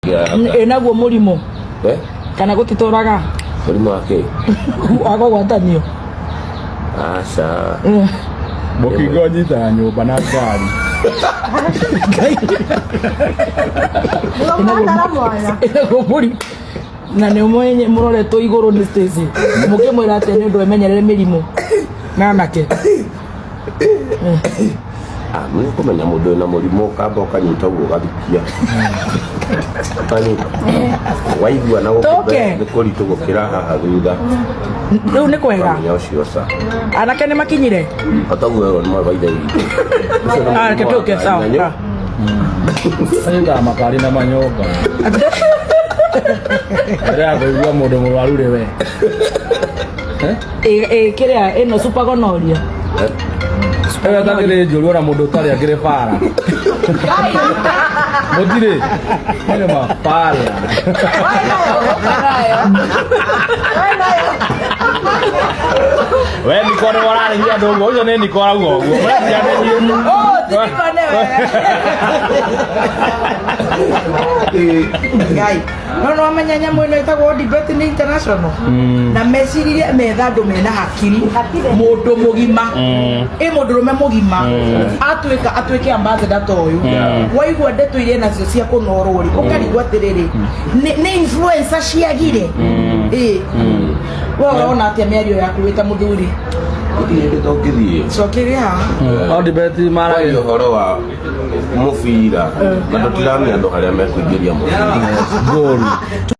Enaguo murimo kana gutitoraga murimo wake ago gwatanio aca mukingo nyita nyumba na ngari enaguo murimo na ne mwenye muroretwo iguru ni stage mukimwira ati ni ndu emenyerere mirimo na nake mwe kumenya mundu na murimo kamba ukanyita ugo gathikia pani waigua na gukuritu gukira haha thutha riu ni kwega ucio sa anake ni makinyire ataguo ni mabaitha ketuke sawa ayuga makari na manyoka era kuigua mundu murwaru we kiria ino supagonoria ewe takire njuru na mundu tari akire para mutire ile mapara we nikore wararihia ndungu ucio ni nikora guo guo Ngai no amanyanya mwino itagwo debate ni international na meciririe metha andu mena hakiri mundu mugima mundu rume mugima atuike ambassador to uyu waigua ndeto iria nacio cia kunorwo ri ukarigwa atiriri ni influencer ciagire wewe ona atia miario yaku wita muthuri sokiria au debate mara yo horo wa mufira na tutiramia ndo haria mekuingiria mu gol